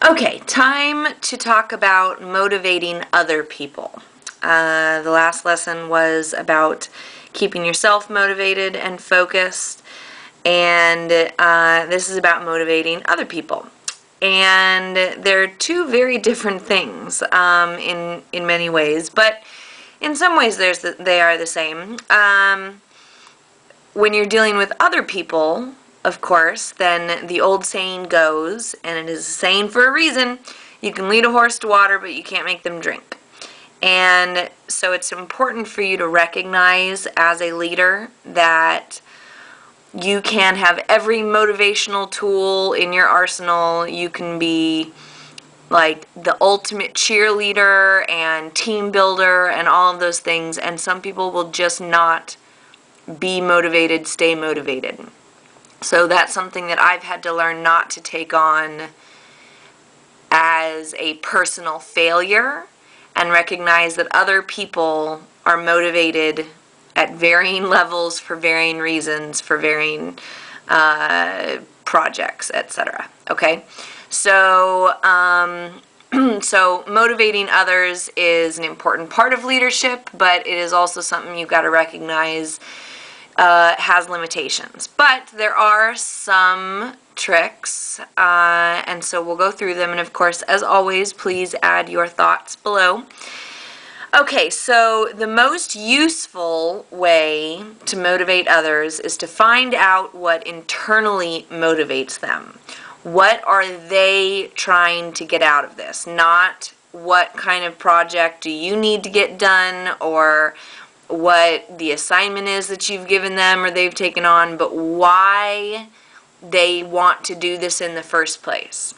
Okay, time to talk about motivating other people. The last lesson was about keeping yourself motivated and focused, and this is about motivating other people. And they're two very different things in many ways, but in some ways they are the same. When you're dealing with other people, of course, then the old saying goes, and it is a saying for a reason, you can lead a horse to water, but you can't make them drink. And so it's important for you to recognize as a leader that you can have every motivational tool in your arsenal. You can be like the ultimate cheerleader and team builder and all of those things, and some people will just not be motivated, stay motivated. So that's something that I've had to learn not to take on as a personal failure, and recognize that other people are motivated at varying levels for varying reasons, for varying projects, etc. Okay? So, so motivating others is an important part of leadership, but it is also something you've got to recognize has limitations. But there are some tricks, and so we'll go through them, and of course, as always, please add your thoughts below. Okay, so the most useful way to motivate others is to find out what internally motivates them. What are they trying to get out of this? Not what kind of project do you need to get done, or what the assignment is that you've given them or they've taken on, but why they want to do this in the first place.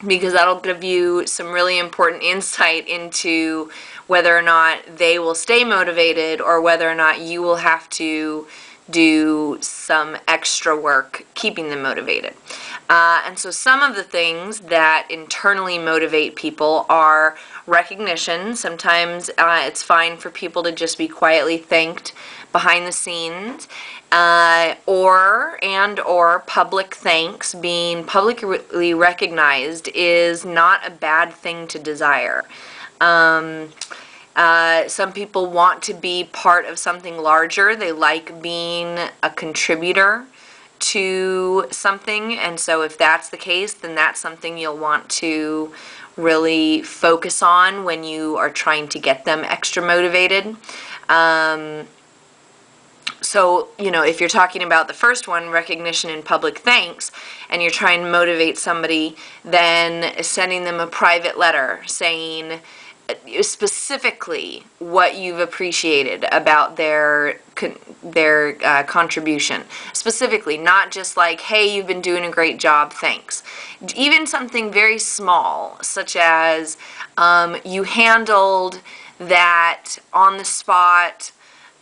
Because that'll give you some really important insight into whether or not they will stay motivated, or whether or not you will have to do some extra work keeping them motivated. And so some of the things that internally motivate people are recognition. Sometimes it's fine for people to just be quietly thanked behind the scenes, or public thanks. Being publicly recognized is not a bad thing to desire. Some people want to be part of something larger. They like being a contributor to something, and so if that's the case, then that's something you'll want to really focus on when you are trying to get them extra motivated. So, if you're talking about the first one, recognition and public thanks, and you're trying to motivate somebody, then sending them a private letter saying specifically what you've appreciated about their contribution. Specifically, not just like, hey, you've been doing a great job, thanks. Even something very small, such as you handled that on the spot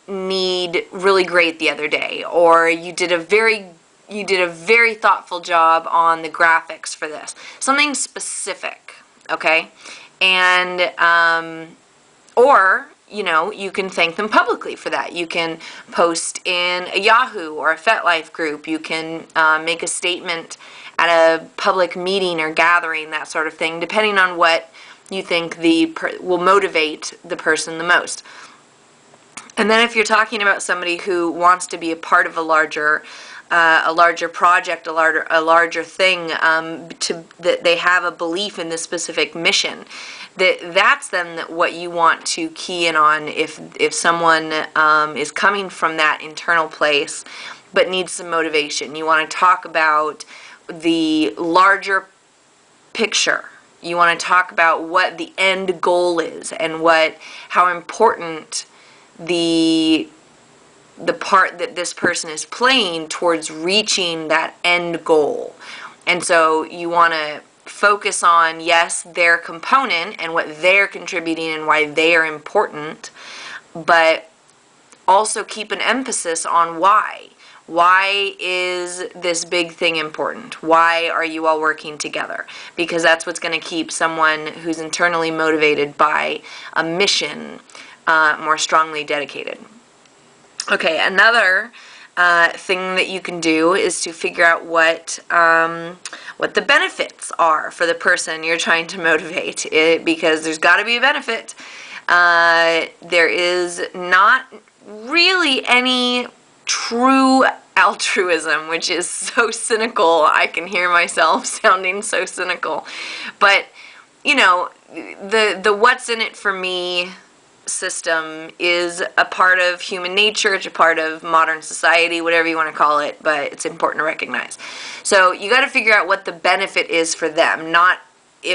need really great the other day, or you did a very thoughtful job on the graphics for this. Something specific, okay? And or you can thank them publicly for that. You can post in a Yahoo or a FetLife group. You can make a statement at a public meeting or gathering, that sort of thing, depending on what you think will motivate the person the most. And then if you're talking about somebody who wants to be a part of a larger project, a larger thing, that they have a belief in this specific mission, that's then what you want to key in on. If someone is coming from that internal place but needs some motivation, you want to talk about the larger picture. You want to talk about what the end goal is, and how important the part that this person is playing towards reaching that end goal. And so you want to focus on, yes, their component and what they're contributing and why they are important, but also keep an emphasis on why. Why is this big thing important? Why are you all working together? Because that's what's going to keep someone who's internally motivated by a mission more strongly dedicated. Okay, another thing that you can do is to figure out what what the benefits are for the person you're trying to motivate, because there's got to be a benefit. There is not really any true altruism, which is so cynical. I can hear myself sounding so cynical. But, you know, the what's in it for me system is a part of human nature. It's a part of modern society, whatever you want to call it, but it's important to recognize. So you got to figure out what the benefit is for them,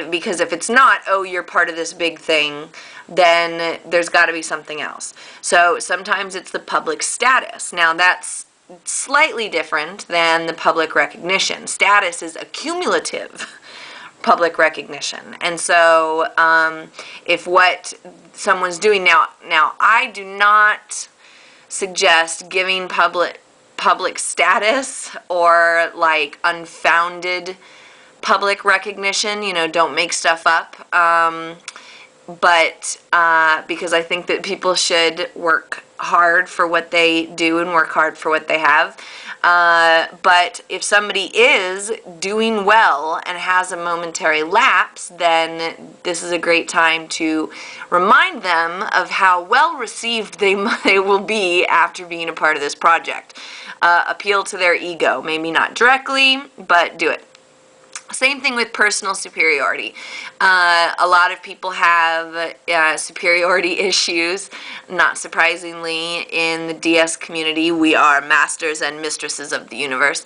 because if it's not, oh, you're part of this big thing, then there's got to be something else. So sometimes it's the public status. Now that's slightly different than the public recognition. Status is accumulative public recognition. And so if what someone's doing now I do not suggest giving public status or like unfounded public recognition. You know, don't make stuff up. But because I think that people should work hard for what they do and work hard for what they have. But if somebody is doing well and has a momentary lapse, then this is a great time to remind them of how well received they will be after being a part of this project. Appeal to their ego, maybe not directly, but do it. Same thing with personal superiority. A lot of people have superiority issues. Not surprisingly, in the DS community, we are masters and mistresses of the universe.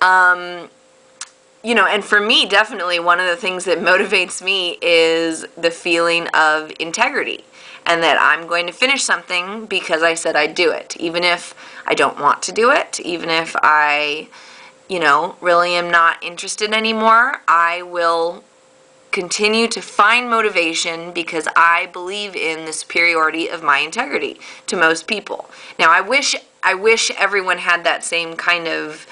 You know, and for me, definitely one of the things that motivates me is the feeling of integrity, and that I'm going to finish something because I said I'd do it, even if I don't want to do it, even if I, you know, really am not interested anymore. I will continue to find motivation because I believe in the superiority of my integrity to most people. Now, I wish everyone had that same kind of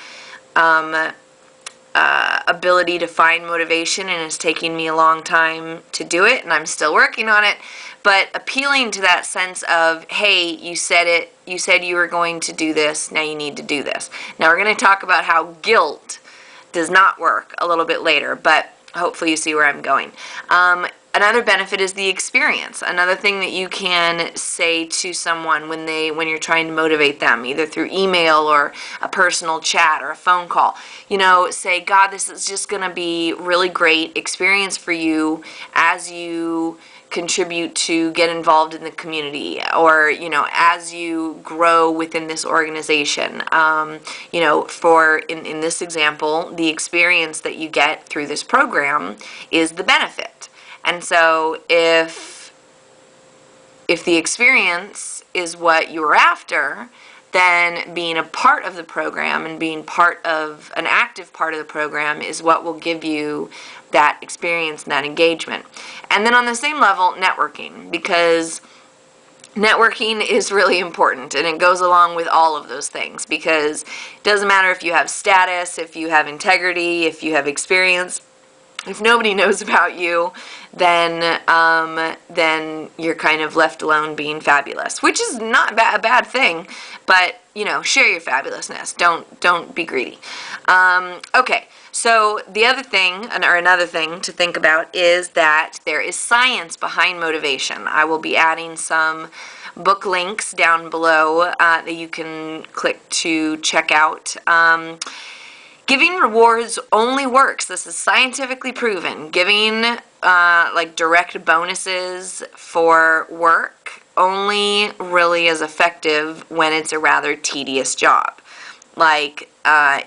ability to find motivation, and it's taking me a long time to do it, and I'm still working on it. But appealing to that sense of, hey, you said it, you said you were going to do this, now you need to do this. Now we're going to talk about how guilt does not work a little bit later, but hopefully you see where I'm going. Another benefit is the experience. Another thing that you can say to someone when you're trying to motivate them, either through email or a personal chat or a phone call. You know, say, God, this is just going to be really great experience for you as you contribute to get involved in the community, or, you know, as you grow within this organization. You know, for in this example, the experience that you get through this program is the benefit. And so if the experience is what you're after, then being a part of the program and being part of an active part of the program is what will give you that experience and that engagement. And then on the same level, networking, because networking is really important, and it goes along with all of those things, because it doesn't matter if you have status, if you have integrity, if you have experience. If nobody knows about you, then you're kind of left alone being fabulous, which is not a bad thing, but, you know, share your fabulousness. Don't be greedy. Okay, so the other thing, or another thing to think about, is that there is science behind motivation. I will be adding some book links down below that you can click to check out. Giving rewards only works. This is scientifically proven. Giving like direct bonuses for work only really is effective when it's a rather tedious job. Like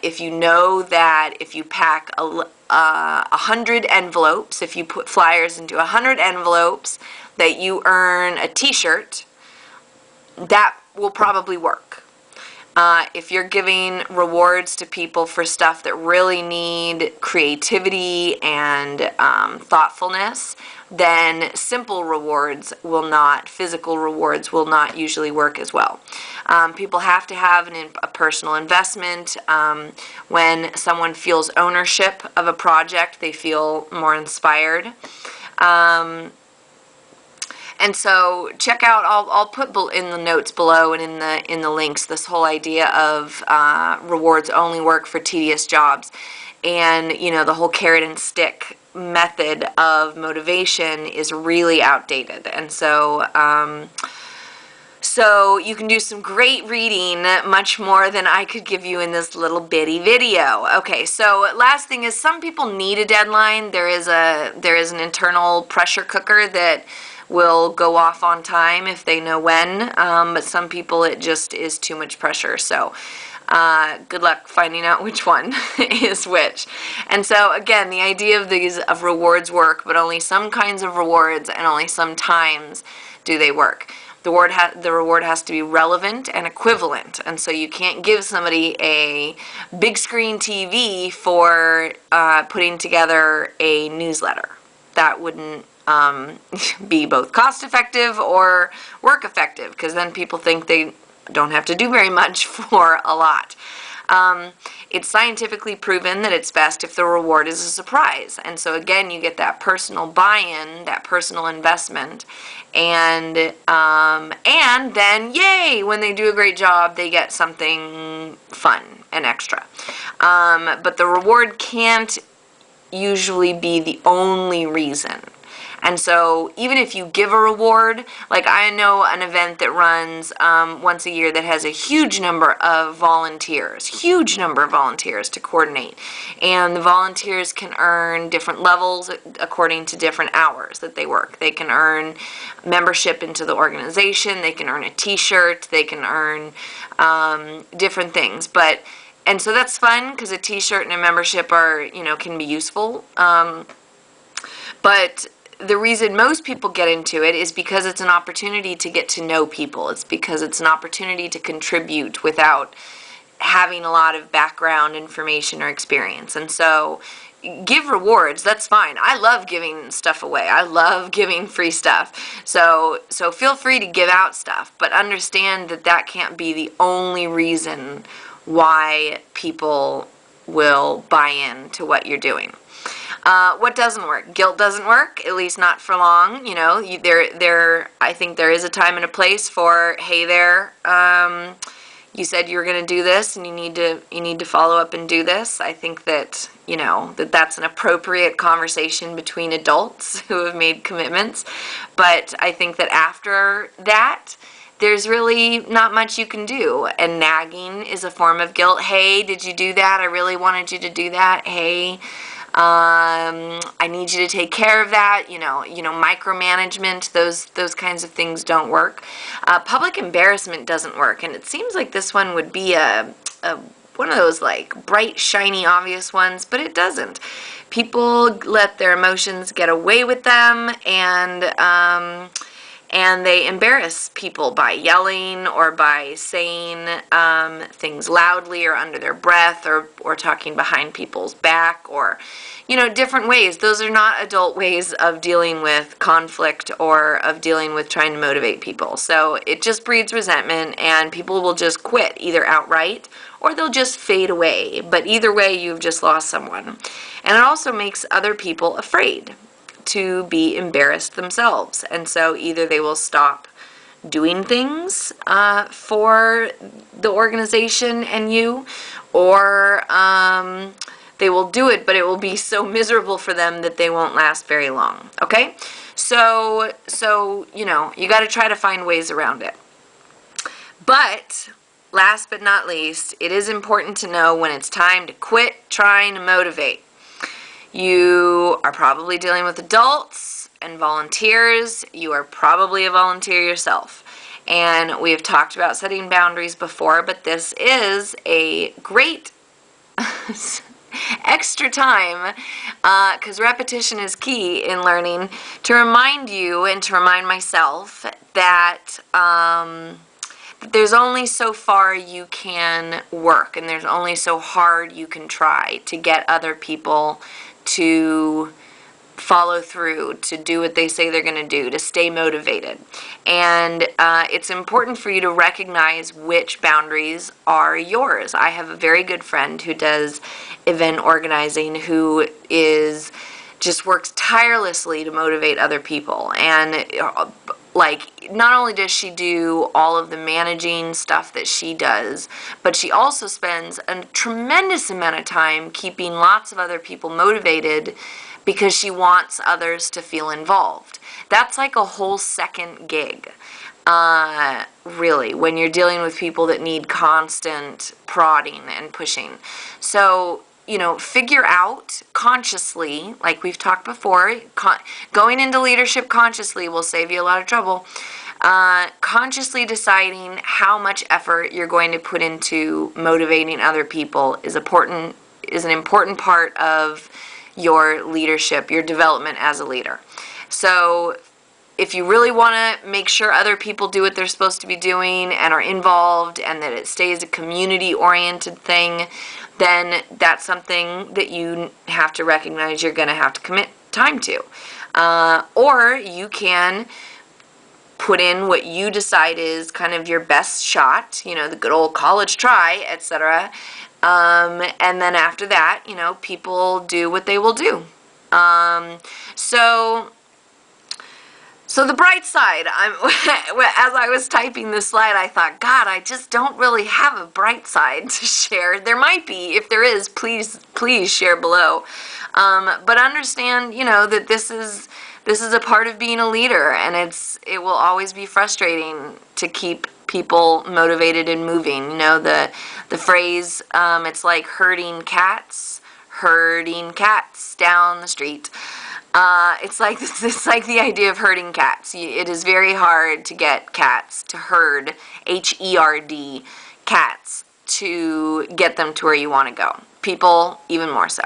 if you know that if you pack 100 envelopes, if you put flyers into 100 envelopes, that you earn a t-shirt, that will probably work. If you're giving rewards to people for stuff that really need creativity and thoughtfulness, then simple rewards will not, physical rewards will not usually work as well. People have to have a personal investment. When someone feels ownership of a project, they feel more inspired. And so check out, I'll put in the notes below and in the links, this whole idea of rewards only work for tedious jobs. and the whole carrot and stick method of motivation is really outdated. And so you can do some great reading, much more than I could give you in this little bitty video. Okay, so last thing is, some people need a deadline. There is an internal pressure cooker that will go off on time if they know when, but some people it just is too much pressure. So good luck finding out which one is which. And so again, the idea of rewards work, but only some kinds of rewards and only sometimes do they work. The reward has to be relevant and equivalent, and so you can't give somebody a big screen TV for putting together a newsletter. That wouldn't be both cost effective or work effective, because then people think they don't have to do very much for a lot. It's scientifically proven that it's best if the reward is a surprise. And so again, you get that personal buy-in, that personal investment, and then yay, when they do a great job, they get something fun and extra. But the reward can't usually be the only reason. And so even if you give a reward, like I know an event that runs once a year that has a huge number of volunteers to coordinate. And the volunteers can earn different levels according to different hours that they work. They can earn membership into the organization, they can earn a t-shirt, they can earn different things. And so that's fun, because a t-shirt and a membership are, can be useful. But the reason most people get into it is because it's an opportunity to get to know people. It's because it's an opportunity to contribute without having a lot of background information or experience. And so give rewards, that's fine. I love giving stuff away. I love giving free stuff. So feel free to give out stuff, but understand that that can't be the only reason why people will buy in to what you're doing. What doesn't work? Guilt doesn't work, at least not for long. I think there is a time and a place for, hey there, you said you were going to do this, and you need to follow up and do this. I think that that's an appropriate conversation between adults who have made commitments. But I think that after that, there's really not much you can do. And nagging is a form of guilt. Hey, did you do that? I really wanted you to do that. Hey, I need you to take care of that. Micromanagement, those kinds of things don't work. Public embarrassment doesn't work, and it seems like this one would be one of those like bright, shiny, obvious ones, but it doesn't. People let their emotions get away with them, and they embarrass people by yelling or by saying things loudly or under their breath, or talking behind people's back, or different ways. Those are not adult ways of dealing with conflict or of dealing with trying to motivate people. So it just breeds resentment, and people will just quit, either outright or they'll just fade away. But either way, you've just lost someone. And it also makes other people afraid to be embarrassed themselves. And so either they will stop doing things for the organization and you, or they will do it, but it will be so miserable for them that they won't last very long. Okay? So you got to try to find ways around it. But last but not least, it is important to know when it's time to quit trying to motivate. You are probably dealing with adults and volunteers. You are probably a volunteer yourself. And we have talked about setting boundaries before, but this is a great extra time, because repetition is key in learning, to remind you and to remind myself that there's only so far you can work, and there's only so hard you can try to get other people to follow through, to do what they say they're going to do, to stay motivated. And it's important for you to recognize which boundaries are yours. I have a very good friend who does event organizing, who just works tirelessly to motivate other people. And like, not only does she do all of the managing stuff that she does, but she also spends a tremendous amount of time keeping lots of other people motivated because she wants others to feel involved. That's like a whole second gig, really, when you're dealing with people that need constant prodding and pushing. So, figure out consciously, like we've talked before, going into leadership consciously will save you a lot of trouble. Consciously deciding how much effort you're going to put into motivating other people is an important part of your leadership, your development as a leader. So if you really want to make sure other people do what they're supposed to be doing and are involved and that it stays a community-oriented thing, then that's something that you have to recognize you're going to have to commit time to. Or you can put in what you decide is kind of your best shot, the good old college try, etc. And then after that, people do what they will do. So the bright side, as I was typing this slide, I thought, God, I just don't really have a bright side to share. There might be. If there is, please share below. But understand, that this is a part of being a leader, and it will always be frustrating to keep people motivated and moving. The phrase, it's like herding cats down the street. It's like the idea of herding cats. It is very hard to get cats to herd, H-E-R-D, cats, to get them to where you want to go. People, even more so.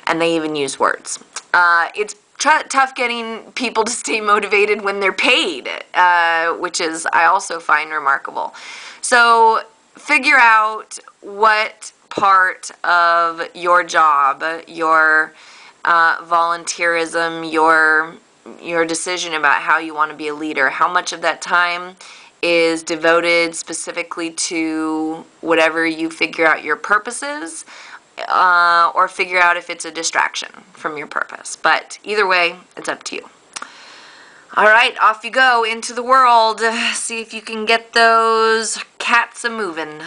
And they even use words. It's tough getting people to stay motivated when they're paid, which is, I also find remarkable. So figure out what part of your job, your volunteerism, your decision about how you want to be a leader, how much of that time is devoted specifically to whatever you figure out your purpose is, or figure out if it's a distraction from your purpose. But either way, it's up to you. All right, off you go into the world. See if you can get those cats a-moving.